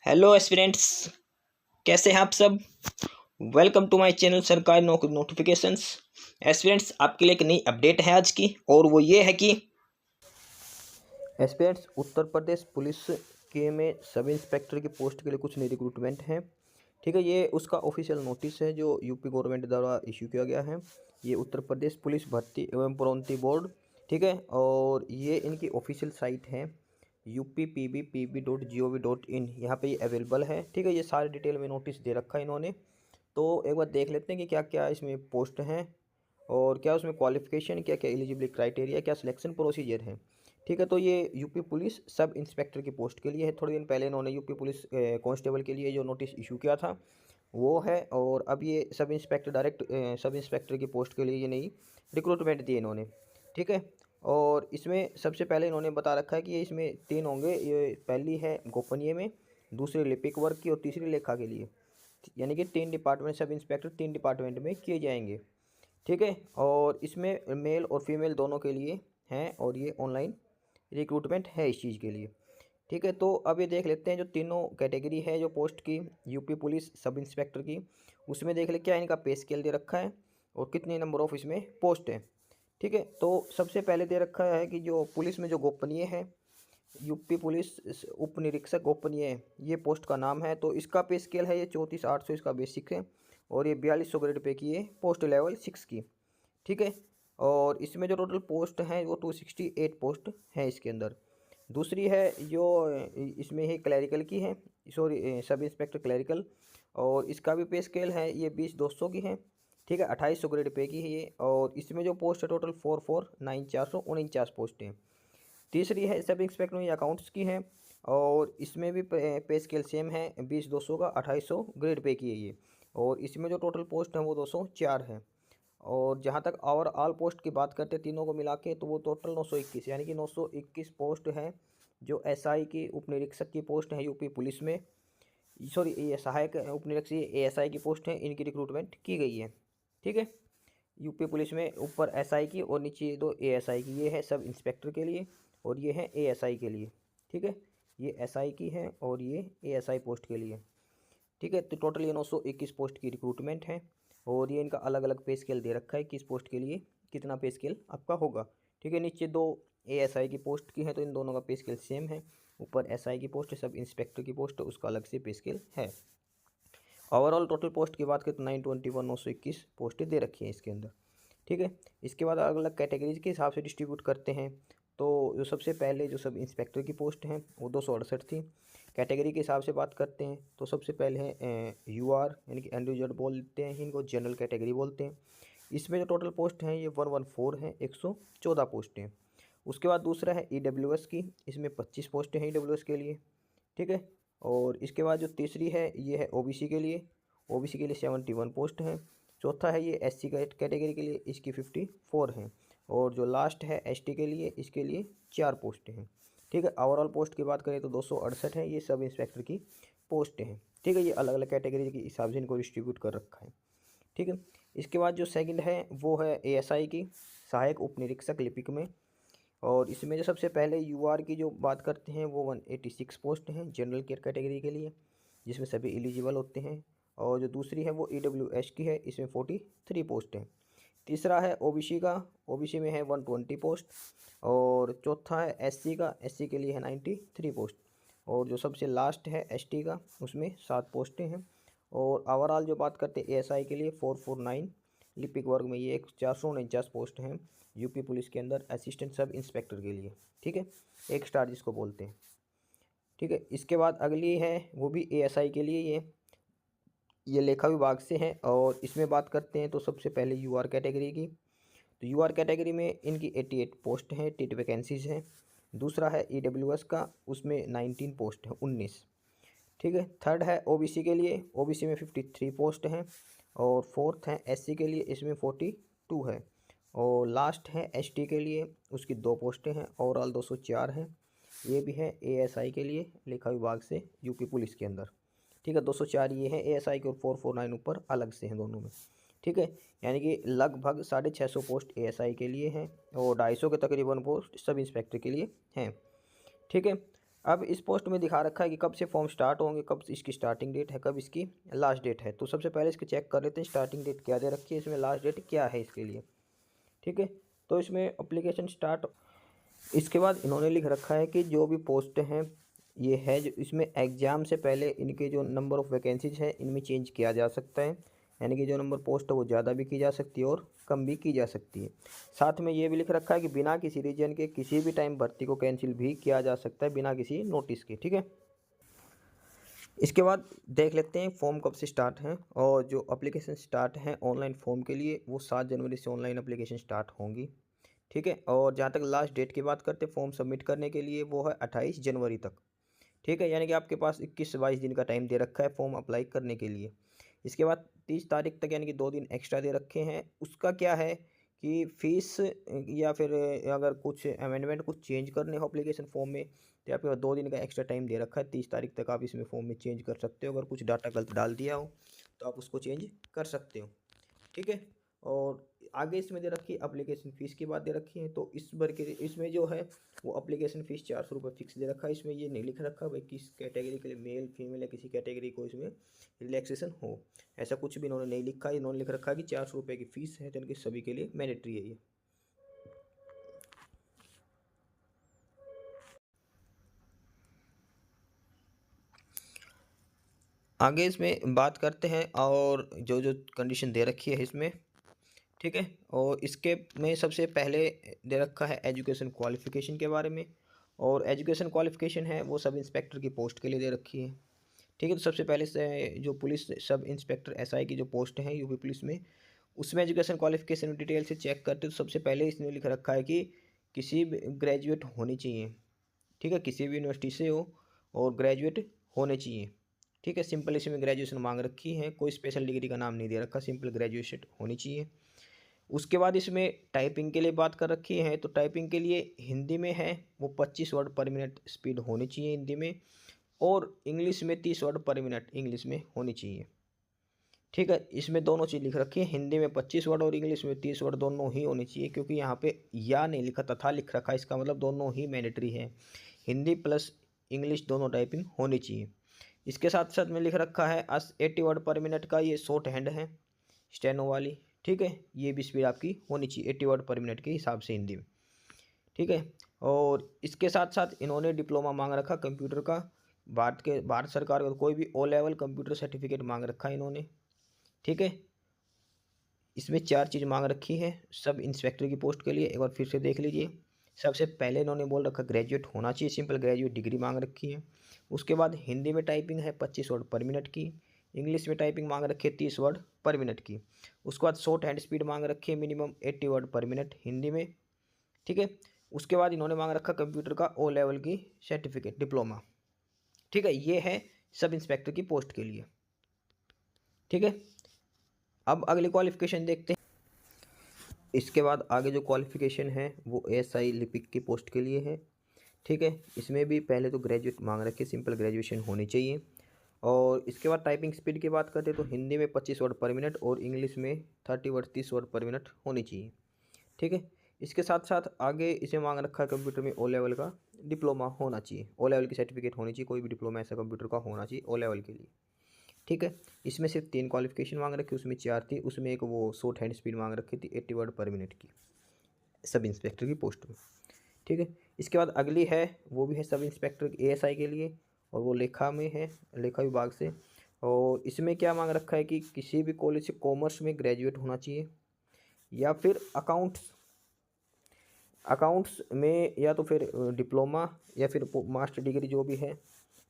Hello aspirants, कैसे हैं आप सब। वेलकम टू माय चैनल सरकारी नौकरी नोटिफिकेशंस। एस्पिरेंट्स, आपके लिए एक नई अपडेट है आज की, और वो ये है कि एस्पिरेंट्स उत्तर प्रदेश पुलिस के में सब इंस्पेक्टर की पोस्ट के लिए कुछ नई रिक्रूटमेंट है। ठीक है, ये उसका ऑफिशियल नोटिस है जो यूपी गवर्नमेंट द्वारा इशू किया गया है। ये उत्तर प्रदेश पुलिस भर्ती एवं प्रोन्नति बोर्ड, ठीक है, और ये इनकी ऑफिशियल साइट है uppbpb.gov.in। यहाँ पे ये अवेलेबल है। ठीक है, ये सारे डिटेल में नोटिस दे रखा है इन्होंने। तो एक बार देख लेते हैं कि क्या क्या इसमें पोस्ट हैं और क्या उसमें क्वालिफिकेशन, क्या क्या एलिजिबिलिटी क्राइटेरिया, क्या सिलेक्शन प्रोसीजर है। ठीक है, तो ये यूपी पुलिस सब इंस्पेक्टर की पोस्ट के लिए है। थोड़े दिन पहले इन्होंने यूपी पुलिस कांस्टेबल के लिए जो नोटिस इशू किया था वो है, और अब ये sub inspector direct sub inspector की पोस्ट के लिए ये नई रिक्रूटमेंट दी इन्होंने। ठीक है, और इसमें सबसे पहले इन्होंने बता रखा है कि ये इसमें तीन होंगे। ये पहली है गोपनीय में, दूसरी लिपिक वर्क की, और तीसरी लेखा के लिए। यानी कि तीन डिपार्टमेंट, सब इंस्पेक्टर तीन डिपार्टमेंट में किए जाएंगे। ठीक है, और इसमें मेल और फीमेल दोनों के लिए हैं, और ये ऑनलाइन रिक्रूटमेंट है इस चीज़ के लिए। ठीक है, तो अब ये देख लेते हैं जो तीनों कैटेगरी है जो पोस्ट की यूपी पुलिस सब इंस्पेक्टर की, उसमें देख ले क्या इनका पे स्केल दे रखा है और कितने नंबर ऑफ इसमें पोस्ट है। ठीक है, तो सबसे पहले दे रखा है कि जो पुलिस में जो गोपनीय है, यूपी पुलिस उप निरीक्षक गोपनीय, ये पोस्ट का नाम है। तो इसका पे स्केल है ये 34,800 इसका बेसिक है, और ये 4200 ग्रेड पे की है पोस्ट लेवल 6 की। ठीक है, और इसमें जो टोटल पोस्ट हैं वो 268 पोस्ट हैं इसके अंदर। दूसरी है जो इसमें है क्लैरिकल की है, सॉरी सब इंस्पेक्टर क्लैरिकल, और इसका भी पे स्केल है ये 20,200 की है। ठीक है, 2800 ग्रेड पे की है ये, और इसमें जो पोस्ट है टोटल 449,449 पोस्ट हैं। तीसरी है सब इंस्पेक्टर में अकाउंट्स की है, और इसमें भी पे स्केल सेम है 20,200 का, 2800 ग्रेड पे की है ये, और इसमें जो टोटल पोस्ट हैं वो 204 है। और जहाँ तक ओवरऑल पोस्ट की बात करते हैं तीनों को मिला के, तो वो टोटल 921, यानी कि 921 पोस्ट है जो एसआई की उप निरीक्षक की पोस्ट है यूपी पुलिस में। सॉरी, ये सहायक उप निरीक्षक एएसआई की पोस्ट है, इनकी रिक्रूटमेंट की गई है। ठीक है, यूपी पुलिस में ऊपर एसआई की और नीचे दो एएसआई की, ये है सब इंस्पेक्टर के लिए और ये है एएसआई के लिए। ठीक है, ये एसआई की है और ये एएसआई पोस्ट के लिए। ठीक है, तो टोटल ये 921 पोस्ट की रिक्रूटमेंट है, और ये इनका अलग अलग पे स्केल दे रखा है किस पोस्ट के लिए कितना पे स्केल आपका होगा। ठीक है, नीचे दो एएसआई की पोस्ट की है तो इन दोनों का पे स्केल सेम है। ऊपर एसआई की पोस्ट है, सब इंस्पेक्टर की पोस्ट है, उसका अलग से पे स्केल है। ओवरऑल टोटल पोस्ट की बात करें तो 921 921 पोस्टें दे रखी हैं इसके अंदर। ठीक है, इसके बाद अलग अलग कैटेगरीज के हिसाब से डिस्ट्रीब्यूट करते हैं। तो जो सबसे पहले जो सब इंस्पेक्टर की पोस्ट हैं वो 268 थी। कैटेगरी के हिसाब से बात करते हैं तो सबसे पहले है यूआर, यानी कि इंडिविजुअल बोलते हैं, इनको जनरल कैटेगरी बोलते हैं। इसमें जो टोटल पोस्ट हैं ये 114 हैं, 114 पोस्टें हैं। उसके बाद दूसरा है ईडब्ल्यूएस की, इसमें 25 पोस्टें हैं ईडब्ल्यूएस के लिए। ठीक है, और इसके बाद जो तीसरी है ये है ओबीसी के लिए, ओबीसी के लिए 71 पोस्ट हैं। चौथा है ये एससी कैटेगरी के लिए, इसकी 54 हैं। और जो लास्ट है एसटी के लिए, इसके लिए 4 पोस्टें हैं। ठीक है, ओवरऑल पोस्ट की बात करें तो 268 है, ये सब इंस्पेक्टर की पोस्टें हैं। ठीक है, ये अलग अलग कैटेगरी के हिसाब से इनको डिस्ट्रीब्यूट कर रखा है। ठीक है, इसके बाद जो सेकंड है वो है एएसआई की, सहायक उप निरीक्षक लिपिक में। और इसमें जो सबसे पहले यूआर की जो बात करते हैं वो 186 पोस्ट हैं जनरल केयर कैटेगरी के लिए, जिसमें सभी एलिजिबल होते हैं। और जो दूसरी है वो ईडब्ल्यूएस की है, इसमें 43 पोस्ट हैं। तीसरा है ओबीसी का, ओबीसी में है 120 पोस्ट। और चौथा है एससी का, एससी के लिए है 93 पोस्ट। और जो सबसे लास्ट है एसटी का, उसमें 7 पोस्टें हैं। और ओवरऑल जो बात करते हैं एएसआई के लिए 449, लिपिक वर्ग में ये एक 449 पोस्ट हैं यूपी पुलिस के अंदर असिस्टेंट सब इंस्पेक्टर के लिए। ठीक है, एक स्टार जिसको बोलते हैं। ठीक है, इसके बाद अगली है वो भी एएसआई के लिए, ये लेखा विभाग से है। और इसमें बात करते हैं तो सबसे पहले यूआर कैटेगरी की, तो यूआर कैटेगरी में इनकी 88 पोस्ट हैं, 88 वैकेंसीज हैं। दूसरा है ईडब्ल्यूएस का, उसमें 19 पोस्ट है, 19। ठीक है, थर्ड है ओबीसी के लिए, ओबीसी में 53 पोस्ट हैं। और फोर्थ है एससी के लिए, इसमें 42 है। और लास्ट है एसटी के लिए, उसकी 2 पोस्टें हैं, ओवरऑल 204 हैं। ये भी है एएसआई के लिए लेखा विभाग से यूपी पुलिस के अंदर। ठीक है, 204 ये है एएसआई के, और 449 ऊपर अलग से हैं दोनों में। ठीक है, यानी कि लगभग 650 पोस्ट एएसआई के लिए हैं, और 250 के तकरीबन पोस्ट सब इंस्पेक्टर के लिए हैं। ठीक है, अब इस पोस्ट में दिखा रखा है कि कब से फॉर्म स्टार्ट होंगे, कब इसकी स्टार्टिंग डेट है, कब इसकी लास्ट डेट है। तो सबसे पहले इसके चेक कर लेते हैं स्टार्टिंग डेट क्या दे रखी है, इसमें लास्ट डेट क्या है इसके लिए। ठीक है, तो इसमें एप्लीकेशन स्टार्ट, इसके बाद इन्होंने लिख रखा है कि जो भी पोस्ट हैं ये है, जो इसमें एग्ज़ाम से पहले इनके जो नंबर ऑफ़ वैकेंसीज है इनमें चेंज किया जा सकता है, यानी कि जो नंबर पोस्ट है वो ज़्यादा भी की जा सकती है और कम भी की जा सकती है। साथ में ये भी लिख रखा है कि बिना किसी रीजन के किसी भी टाइम भर्ती को कैंसिल भी किया जा सकता है बिना किसी नोटिस के। ठीक है, इसके बाद देख लेते हैं फॉर्म कब से स्टार्ट हैं, और जो एप्लीकेशन स्टार्ट हैं ऑनलाइन फॉर्म के लिए वो 7 जनवरी से ऑनलाइन एप्लीकेशन स्टार्ट होंगी। ठीक है, और जहाँ तक लास्ट डेट की बात करते हैं फॉर्म सबमिट करने के लिए वो है 28 जनवरी तक। ठीक है, यानी कि आपके पास 21 से 22 दिन का टाइम दे रखा है फॉर्म अप्लाई करने के लिए। इसके बाद 30 तारीख तक यानी कि 2 दिन एक्स्ट्रा दे रखे हैं। उसका क्या है कि फ़ीस या फिर अगर कुछ अमेंडमेंट कुछ चेंज करने हो एप्लीकेशन फॉर्म में तो आपके पास 2 दिन का एक्स्ट्रा टाइम दे रखा है। 30 तारीख तक आप इसमें फॉर्म में चेंज कर सकते हो, अगर कुछ डाटा गलत डाल दिया हो तो आप उसको चेंज कर सकते हो। ठीक है, और आगे इसमें दे रखी है एप्लीकेशन फ़ीस की बात दे रखी है। तो इस बार के इसमें जो है वो एप्लीकेशन फ़ीस 400 रुपये फिक्स दे रखा है। इसमें ये नहीं लिख रखा भाई किस कैटेगरी के लिए, मेल फीमेल या किसी कैटेगरी को इसमें रिलैक्सेशन हो, ऐसा कुछ भी इन्होंने नहीं लिखा है। इन्होंने लिख रखा है कि 400 रुपये की फ़ीस है, तो इनके सभी के लिए मैंडेटरी है ये। आगे इसमें बात करते हैं और जो जो कंडीशन दे रखी है इसमें। ठीक है, और इसके में सबसे पहले दे रखा है एजुकेशन क्वालिफ़िकेशन के बारे में, और एजुकेशन क्वालिफ़िकेशन है वो सब इंस्पेक्टर की पोस्ट के लिए दे रखी है। ठीक है, तो सबसे पहले से जो पुलिस सब इंस्पेक्टर एसआई की जो पोस्ट है यूपी पुलिस में, उसमें एजुकेशन क्वालिफ़िकेशन डिटेल से चेक करते तो सबसे पहले इसने लिख रखा है कि किसी भी ग्रेजुएट होनी चाहिए। ठीक है, किसी भी यूनिवर्सिटी से हो और ग्रेजुएट होने चाहिए। ठीक है, सिंपल इसमें ग्रेजुएशन मांग रखी है, कोई स्पेशल डिग्री का नाम नहीं दे रखा, सिंपल ग्रेजुएशन होनी चाहिए। उसके बाद इसमें टाइपिंग के लिए बात कर रखी है, तो टाइपिंग के लिए हिंदी में है वो 25 वर्ड पर मिनट स्पीड होनी चाहिए हिंदी में, और इंग्लिश में 30 वर्ड पर मिनट इंग्लिश में होनी चाहिए। ठीक है, इसमें दोनों चीज़ लिख रखी है, हिंदी में 25 वर्ड और इंग्लिश में 30 वर्ड दोनों ही होनी चाहिए, क्योंकि यहाँ पे या नहीं लिखा तथा लिख रखा है, इसका मतलब दोनों ही मैंडेटरी है, हिंदी प्लस इंग्लिश दोनों टाइपिंग होनी चाहिए। इसके साथ साथ में लिख रखा है 80 वर्ड पर मिनट का ये शॉर्ट हैंड है स्टेनो वाली। ठीक है, ये भी स्पीड आपकी होनी चाहिए 80 वर्ड पर मिनट के हिसाब से हिंदी में। ठीक है, और इसके साथ साथ इन्होंने डिप्लोमा मांग रखा कंप्यूटर का, भारत सरकार का कोई भी ओ लेवल कंप्यूटर सर्टिफिकेट मांग रखा है इन्होंने। ठीक है, इसमें 4 चीज़ मांग रखी है सब इंस्पेक्टर की पोस्ट के लिए, एक बार फिर से देख लीजिए। सबसे पहले इन्होंने बोल रखा ग्रेजुएट होना चाहिए, सिंपल ग्रेजुएट डिग्री मांग रखी है। उसके बाद हिंदी में टाइपिंग है 25 वर्ड पर मिनट की, इंग्लिश में टाइपिंग मांग रखी है 30 वर्ड पर मिनट की। उसके बाद शॉर्ट हैंड स्पीड मांग रखी है मिनिमम 80 वर्ड पर मिनट हिंदी में। ठीक है, उसके बाद इन्होंने मांग रखा कंप्यूटर का ओ लेवल की सर्टिफिकेट डिप्लोमा। ठीक है, ये है सब इंस्पेक्टर की पोस्ट के लिए। ठीक है, अब अगली क्वालिफिकेशन देखते हैं। इसके बाद आगे जो क्वालिफिकेशन है वो एएसआई लिपिक की पोस्ट के लिए है। ठीक है, इसमें भी पहले तो ग्रेजुएट मांग रखे, सिंपल ग्रेजुएशन होनी चाहिए। और इसके बाद टाइपिंग स्पीड की बात करते हैं तो हिंदी में 25 वर्ड पर मिनट और इंग्लिश में 30 वर्ड 30 वर्ड पर मिनट होनी चाहिए। ठीक है, इसके साथ साथ आगे इसे मांग रखा है कंप्यूटर में ओ लेवल का डिप्लोमा होना चाहिए, ओ लेवल की सर्टिफिकेट होनी चाहिए, कोई भी डिप्लोमा ऐसा कंप्यूटर का होना चाहिए ओ लेवल के लिए। ठीक है, इसमें सिर्फ 3 क्वालिफिकेशन मांग रखी, उसमें 4 थी, उसमें एक वो शॉर्ट हैंड स्पीड मांग रखी थी 80 वर्ड पर मिनट की सब इंस्पेक्टर की पोस्ट में। ठीक है, इसके बाद अगली है वो भी है सब इंस्पेक्टर एएसआई के लिए, और वो लेखा में है, लेखा विभाग से। और इसमें क्या मांग रखा है कि किसी भी कॉलेज से कॉमर्स में ग्रेजुएट होना चाहिए, या फिर अकाउंट्स अकाउंट्स में, या तो फिर डिप्लोमा या फिर मास्टर डिग्री जो भी है।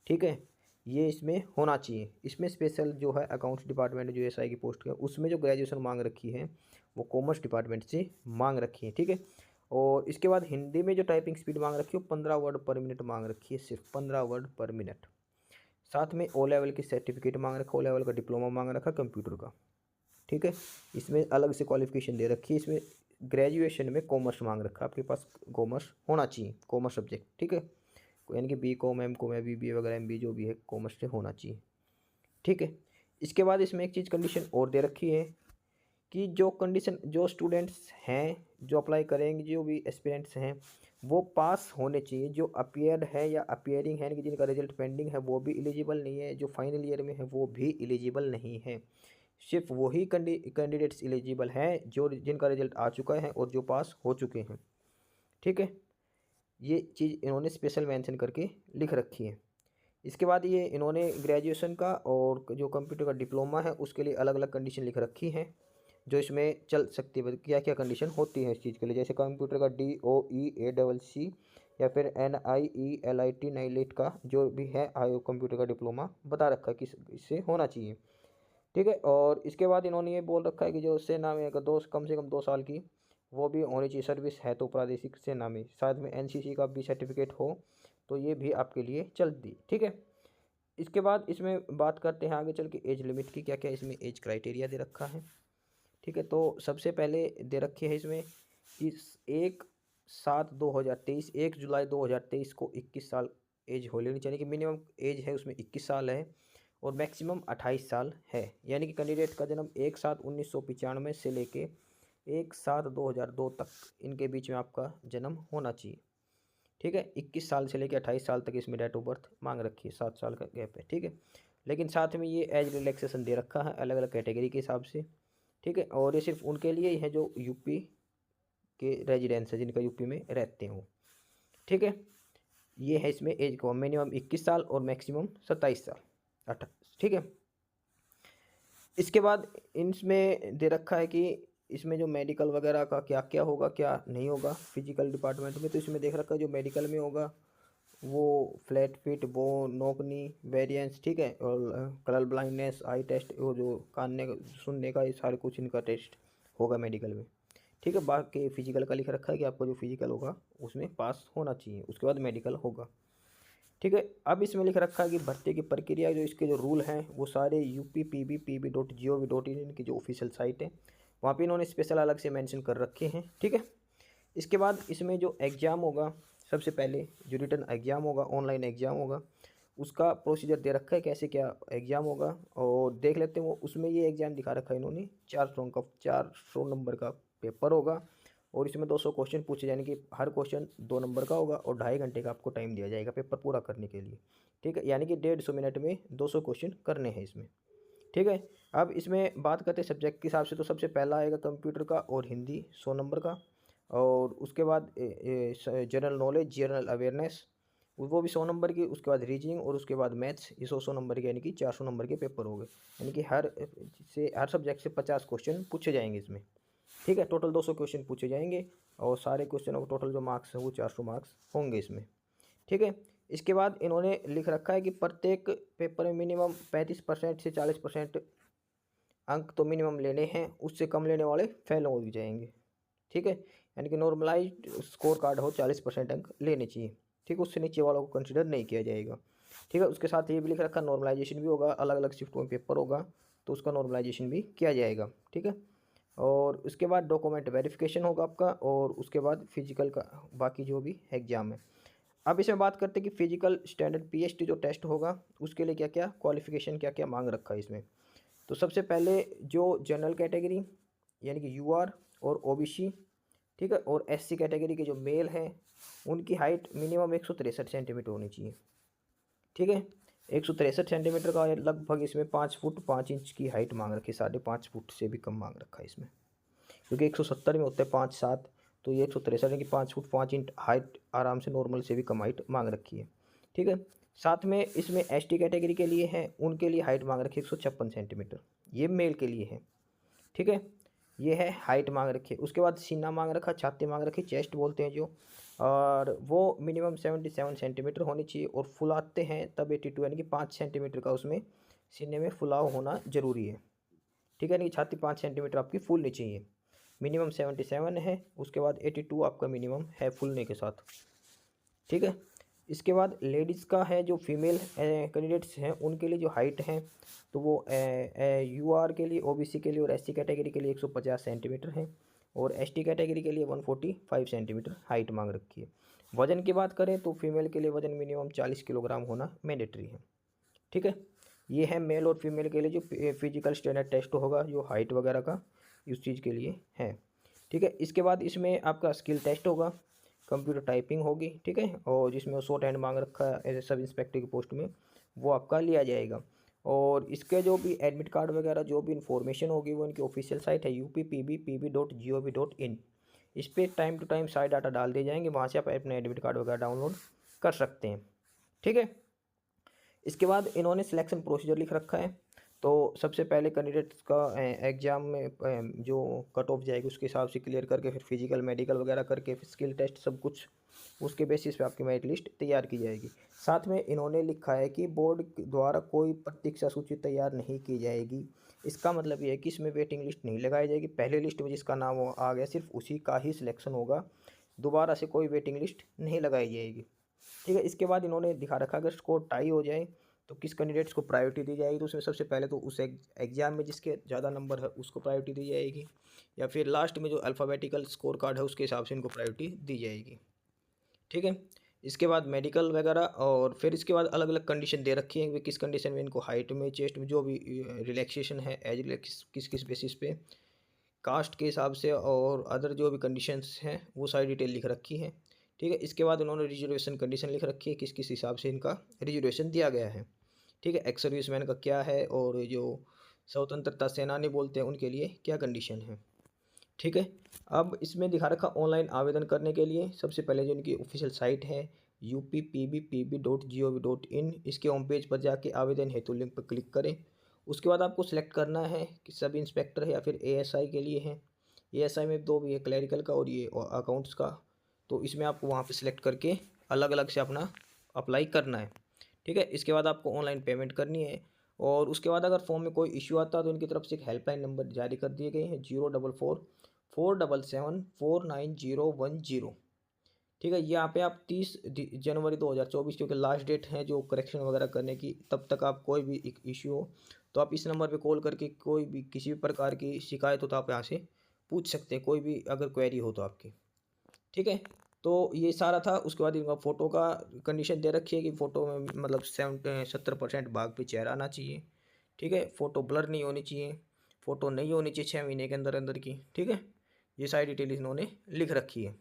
ठीक है, ये इसमें होना चाहिए। इसमें स्पेशल जो है अकाउंट्स डिपार्टमेंट जो एसआई की पोस्ट है उसमें जो ग्रेजुएशन मांग रखी है वो कॉमर्स डिपार्टमेंट से मांग रखी है। ठीक है, और इसके बाद हिंदी में जो टाइपिंग स्पीड मांग रखी है वो 15 वर्ड पर मिनट मांग रखी है, सिर्फ 15 वर्ड पर मिनट। साथ में ओ लेवल की सर्टिफिकेट मांग रखा, ओ लेवल का डिप्लोमा मांग रखा कंप्यूटर का। ठीक है, इसमें अलग से क्वालिफिकेशन दे रखी है। इसमें ग्रेजुएशन में कॉमर्स मांग रखा, आपके पास कॉमर्स होना चाहिए, कॉमर्स सब्जेक्ट। ठीक है, यानी कि BCom M.Com या BBA वगैरह MBA जो भी है कॉमर्स से होना चाहिए। ठीक है, इसके बाद इसमें एक चीज़ कंडीशन और दे रखी है कि जो कंडीशन जो स्टूडेंट्स हैं जो अप्लाई करेंगे, जो भी एस्पिरेंट्स हैं वो पास होने चाहिए। जो अपीयर है या अपीयरिंग है, यानी कि जिनका रिजल्ट पेंडिंग है वो भी एलिजिबल नहीं है, जो फाइनल ईयर में है वो भी एलिजिबल नहीं है। सिर्फ वही कैंडिडेट्स एलिजिबल हैं जो जिनका रिजल्ट आ चुका है और जो पास हो चुके हैं। ठीक है, ये चीज़ इन्होंने स्पेशल मेंशन करके लिख रखी है। इसके बाद ये इन्होंने ग्रेजुएशन का और जो कंप्यूटर का डिप्लोमा है उसके लिए अलग अलग कंडीशन लिख रखी हैं जो इसमें चल सकती है। क्या क्या कंडीशन होती है इस चीज़ के लिए, जैसे कंप्यूटर का DOE/ACC या फिर NIELIT नाइलेट का जो भी है आयो कंप्यूटर का डिप्लोमा बता रखा है कि इससे होना चाहिए। ठीक है, और इसके बाद इन्होंने ये बोल रखा है कि जो सेना में अगर कम से कम 2 साल की वो भी होनी चाहिए सर्विस है तो प्रादेशिक सेना में, साथ में NCC का भी सर्टिफिकेट हो तो ये भी आपके लिए चलती। ठीक है, इसके बाद इसमें बात करते हैं आगे चल के एज लिमिट की, क्या क्या इसमें एज क्राइटेरिया दे रखा है। ठीक है, तो सबसे पहले दे रखी है इसमें कि 1/7/2023 1 जुलाई 2023 को 21 साल एज हो लेनी चाहिए, कि मिनिमम एज है उसमें 21 साल है और मैक्सिमम 28 साल है। यानी कि कैंडिडेट का जन्म 1/7/1995 से लेके 1/7/2002 तक इनके बीच में आपका जन्म होना चाहिए। ठीक है, 21 साल से लेकर 28 साल तक इसमें डेट ऑफ बर्थ मांग रखी है, 7 साल का गैप है। ठीक है, लेकिन साथ में ये एज रिलैक्सेशन दे रखा है अलग अलग कैटेगरी के हिसाब से। ठीक है, और ये सिर्फ उनके लिए ही है जो यूपी के रेजिडेंट्स है, जिनका यूपी में रहते हो। ठीक है, ये है इसमें एज को मिनिमम 21 साल और मैक्सिमम 27 साल 28। ठीक है, इसके बाद इसमें दे रखा है कि इसमें जो मेडिकल वगैरह का क्या क्या होगा क्या नहीं होगा फिजिकल डिपार्टमेंट में। तो इसमें देख रखा है जो मेडिकल में होगा वो फ्लैट फिट वो नोकनी वेरिएंस। ठीक है, और कलर ब्लाइंडनेस आई टेस्ट, वो जो कानने सुनने का, ये सारे कुछ इनका टेस्ट होगा मेडिकल में। ठीक है, बाकी फिजिकल का लिख रखा है कि आपको जो फिजिकल होगा उसमें पास होना चाहिए, उसके बाद मेडिकल होगा। ठीक है, अब इसमें लिख रखा है कि भर्ती की प्रक्रिया जो इसके जो रूल हैं वो सारे UPPB.pb.gov.in की जो ऑफिशियल साइट है वहाँ पे इन्होंने स्पेशल अलग से मेंशन कर रखे हैं। ठीक है, इसके बाद इसमें जो एग्ज़ाम होगा, सबसे पहले जो रिटन एग्ज़ाम होगा ऑनलाइन एग्ज़ाम होगा, उसका प्रोसीजर दे रखा है कैसे क्या एग्ज़ाम होगा और देख लेते हैं। वो उसमें ये एग्ज़ाम दिखा रखा है इन्होंने 400 नंबर का पेपर होगा और इसमें 200 क्वेश्चन पूछे जाने कि हर क्वेश्चन 2 नंबर का होगा और 2.5 घंटे का आपको टाइम दिया जाएगा पेपर पूरा करने के लिए। ठीक है, यानी कि 150 मिनट में 200 क्वेश्चन करने हैं इसमें। ठीक है, अब इसमें बात करते हैं सब्जेक्ट के हिसाब से, तो सबसे पहला आएगा कंप्यूटर का और हिंदी 100 नंबर का, और उसके बाद जनरल नॉलेज जनरल अवेयरनेस वो भी 100 नंबर की, उसके बाद रीजनिंग और उसके बाद मैथ्स ये 100 नंबर के, यानी कि 400 नंबर के पेपर हो गए। यानी कि हर सब्जेक्ट से 50 क्वेश्चन पूछे जाएंगे इसमें। ठीक है, टोटल 200 क्वेश्चन पूछे जाएंगे और सारे क्वेश्चनों का टोटल जो मार्क्स है वो 400 मार्क्स होंगे इसमें। ठीक है, इसके बाद इन्होंने लिख रखा है कि प्रत्येक पेपर में मिनिमम 35% से 40% अंक तो मिनिमम लेने हैं, उससे कम लेने वाले फेल हो जाएंगे। ठीक है, यानी कि नॉर्मलाइज्ड स्कोर कार्ड हो 40% अंक लेने चाहिए। ठीक है, उससे नीचे वालों को कंसिडर नहीं किया जाएगा। ठीक है, उसके साथ ये भी लिख रखा नॉर्मलाइजेशन भी होगा, अलग अलग शिफ्टों में पेपर होगा तो उसका नॉर्मलाइजेशन भी किया जाएगा। ठीक है, और उसके बाद डॉक्यूमेंट वेरिफिकेशन होगा आपका और उसके बाद फिजिकल का बाकी जो भी एग्ज़ाम है। अब इसमें बात करते हैं कि फिजिकल स्टैंडर्ड PST जो टेस्ट होगा उसके लिए क्या क्या क्वालिफिकेशन क्या क्या मांग रखा है इसमें। तो सबसे पहले जो जनरल कैटेगरी यानी कि UR और OBC, ठीक है, और SC कैटेगरी के जो मेल हैं उनकी हाइट मिनिमम 163 सेंटीमीटर होनी चाहिए। ठीक है, 163 सेंटीमीटर का लगभग इसमें 5 फुट 5 इंच की हाइट मांग रखी है, 5.5 फुट से भी कम मांग रखा है इसमें, क्योंकि 170 में होते हैं 5-7, तो ये 163 की 5 फुट 5 इंच हाइट आराम से नॉर्मल से भी कम हाइट मांग रखी है। ठीक है, साथ में इसमें ST कैटेगरी के लिए है, उनके लिए हाइट मांग रखी है 156 सेंटीमीटर, ये मेल के लिए है। ठीक है, ये है हाइट मांग रखी है। उसके बाद सीना मांग रखा, छाती मांग रखी, चेस्ट बोलते हैं जो, और वो मिनिमम 77 सेंटीमीटर होनी चाहिए और फुलाते हैं तब 82, यानी कि 5 सेंटीमीटर का उसमें सीने में फुलाव होना ज़रूरी है। ठीक है, यानी कि छाती 5 सेंटीमीटर आपकी फूलनी चाहिए, मिनिमम 77 है, उसके बाद 82 आपका मिनिमम है फूलने के साथ। ठीक है, इसके बाद लेडीज़ का है, जो फीमेल कैंडिडेट्स हैं उनके लिए जो हाइट है तो वो UR के लिए OBC के लिए और SC कैटेगरी के लिए 150 सेंटीमीटर है और ST कैटेगरी के लिए 145 सेंटीमीटर हाइट मांग रखी है। वज़न की बात करें तो फीमेल के लिए वज़न मिनिमम 40 किलोग्राम होना मैंडेटरी है। ठीक है, ये है मेल और फीमेल के लिए जो फिजिकल स्टैंडर्ड टेस्ट होगा जो हाइट वगैरह का उस चीज़ के लिए है। ठीक है, इसके बाद इसमें आपका स्किल टेस्ट होगा, कंप्यूटर टाइपिंग होगी, ठीक है, और जिसमें वो शॉर्ट हैंड मांग रखा है एज ए सब इंस्पेक्टर की पोस्ट में, वो आपका लिया जाएगा। और इसके जो भी एडमिट कार्ड वगैरह जो भी इन्फॉर्मेशन होगी वो इनकी ऑफिशियल साइट है uppb.gov.in। इस पर टाइम टू टाइम सारे डाटा डाल दिए जाएंगे, वहाँ से आप अपने एडमिट कार्ड वगैरह डाउनलोड कर सकते हैं, ठीक है। इसके बाद इन्होंने सिलेक्शन प्रोसीजर लिख रखा है। तो सबसे पहले कैंडिडेट्स का एग्ज़ाम में जो कट ऑफ जाएगी उसके हिसाब से क्लियर करके फिर फिजिकल मेडिकल वगैरह करके फिर स्किल टेस्ट सब कुछ, उसके बेसिस पे आपकी मेरिट लिस्ट तैयार की जाएगी। साथ में इन्होंने लिखा है कि बोर्ड द्वारा कोई प्रतीक्षा सूची तैयार नहीं की जाएगी। इसका मतलब ये है कि इसमें वेटिंग लिस्ट नहीं लगाई जाएगी। पहले लिस्ट में जिसका नाम आ गया सिर्फ उसी का ही सिलेक्शन होगा, दोबारा से कोई वेटिंग लिस्ट नहीं लगाई जाएगी, ठीक है। इसके बाद इन्होंने दिखा रखा अगर स्कोर टाई हो जाए तो किस कैंडिडेट्स को प्रायोरिटी दी जाएगी। तो उसमें सबसे पहले तो उस एग्जाम में जिसके ज़्यादा नंबर है उसको प्रायोरिटी दी जाएगी, या फिर लास्ट में जो अल्फ़ाबेटिकल स्कोर कार्ड है उसके हिसाब से इनको प्रायोरिटी दी जाएगी, ठीक है। इसके बाद मेडिकल वगैरह, और फिर इसके बाद अलग अलग कंडीशन दे रखी है कि किस कंडीशन में इनको हाइट में, चेस्ट में जो भी रिलैक्सेशन है एज किस किस बेसिस पे, कास्ट के हिसाब से, और अदर जो भी कंडीशंस हैं वो सारी डिटेल लिख रखी है, ठीक है। इसके बाद उन्होंने रिजर्वेशन कंडीशन लिख रखी है किस किस हिसाब से इनका रिजर्वेशन दिया गया है, ठीक है। एक्स सर्विसमैन का क्या है, और जो स्वतंत्रता सेनानी बोलते हैं उनके लिए क्या कंडीशन है, ठीक है। अब इसमें दिखा रखा ऑनलाइन आवेदन करने के लिए सबसे पहले जो इनकी ऑफिशियल साइट है uppb.gov.in, इसके होम पेज पर जाके आवेदन हेतु लिंक पर क्लिक करें। उसके बाद आपको सिलेक्ट करना है कि सब इंस्पेक्टर है या फिर एएसआई के लिए है। एएसआई में दो भी है, क्लरिकल का और ये अकाउंट्स का। तो इसमें आपको वहाँ पे सिलेक्ट करके अलग अलग से अपना अप्लाई करना है, ठीक है। इसके बाद आपको ऑनलाइन पेमेंट करनी है, और उसके बाद अगर फॉर्म में कोई इश्यू आता है तो इनकी तरफ से एक हेल्पलाइन नंबर जारी कर दिए गए हैं 04447791010, ठीक है। यहाँ पे आप 30 जनवरी 2024 क्योंकि लास्ट डेट है जो करेक्शन वगैरह करने की, तब तक आप कोई भी इश्यू हो तो आप इस नंबर पे कॉल करके कोई भी किसी भी प्रकार की शिकायत हो तो आप यहाँ से पूछ सकते हैं, कोई भी अगर क्वेरी हो तो आपकी, ठीक है। तो ये सारा था। उसके बाद इनका फ़ोटो का कंडीशन दे रखी है कि फ़ोटो में मतलब 70% भाग पे चेहरा आना चाहिए, ठीक है। फ़ोटो ब्लर नहीं होनी चाहिए, फ़ोटो नहीं होनी चाहिए 6 महीने के अंदर अंदर की, ठीक है। ये सारी डिटेल इन्होंने लिख रखी है,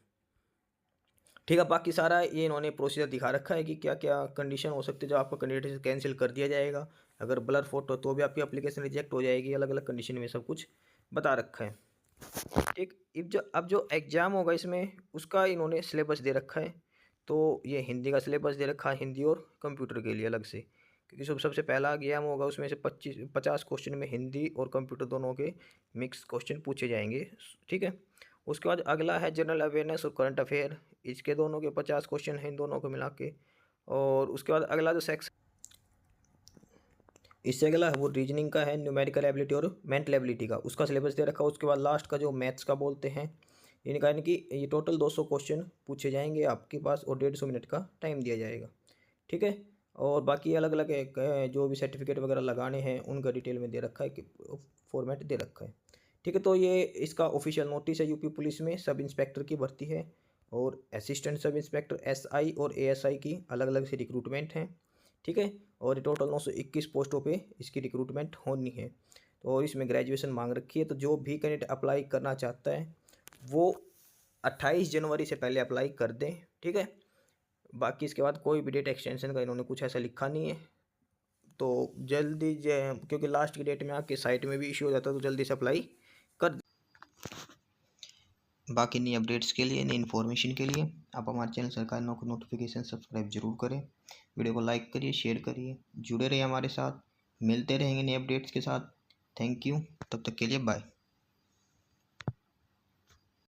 ठीक है। बाकी सारा ये इन्होंने प्रोसीजर दिखा रखा है कि क्या क्या कंडीशन हो सकती है जो आपका कैंडिडेट कैंसिल कर दिया जाएगा। अगर ब्लर फोटो तो भी आपकी एप्लीकेशन रिजेक्ट हो जाएगी, अलग अलग कंडीशन में सब कुछ बता रखा है, ठीक। अब जो एग्ज़ाम होगा इसमें उसका इन्होंने सिलेबस दे रखा है। तो ये हिंदी का सिलेबस दे रखा है, हिंदी और कंप्यूटर के लिए अलग से, क्योंकि सबसे पहला एग्जाम होगा उसमें से 50 क्वेश्चन में हिंदी और कंप्यूटर दोनों के मिक्स क्वेश्चन पूछे जाएंगे, ठीक है। उसके बाद अगला है जनरल अवेयरनेस और करंट अफेयर, इसके दोनों के 50 क्वेश्चन हैं इन दोनों को मिला के। और उसके बाद अगला जो सेक्शन, इससे अगला है वो रीजनिंग का है, न्यूमेरिकल एबिलिटी और मेंटल एबिलिटी का, उसका सिलेबस दे रखा है। उसके बाद लास्ट का जो मैथ्स का बोलते हैं इनका, यानी कि ये टोटल 200 क्वेश्चन पूछे जाएंगे आपके पास और 150 मिनट का टाइम दिया जाएगा, ठीक है। और बाकी अलग अलग जो भी सर्टिफिकेट वगैरह लगाने हैं उनका डिटेल में दे रखा है कि फॉर्मेट दे रखा है, ठीक है। तो ये इसका ऑफिशियल नोटिस है। यूपी पुलिस में सब इंस्पेक्टर की भर्ती है और असिस्टेंट सब इंस्पेक्टर एसआई और एएसआई की अलग अलग से रिक्रूटमेंट हैं, ठीक है। और टोटल 921 पोस्टों पे इसकी रिक्रूटमेंट होनी है। तो इसमें ग्रेजुएशन मांग रखी है। तो जो भी कैंडिडेट अप्लाई करना चाहता है वो 28 जनवरी से पहले अप्लाई कर दें, ठीक है। बाकी इसके बाद कोई भी डेट एक्सटेंशन का इन्होंने कुछ ऐसा लिखा नहीं है। तो जल्दी क्योंकि लास्ट की डेट में आपके साइट में भी इशू हो जाता है तो जल्दी से अप्लाई कर। बाकी नई अपडेट्स के लिए, नई इन्फॉर्मेशन के लिए आप हमारे चैनल सरकारी नौकरी नोटिफिकेशन सब्सक्राइब जरूर करें, वीडियो को लाइक करिए, शेयर करिए, जुड़े रहिए हमारे साथ। मिलते रहेंगे नए अपडेट्स के साथ। थैंक यू, तब तक के लिए बाय।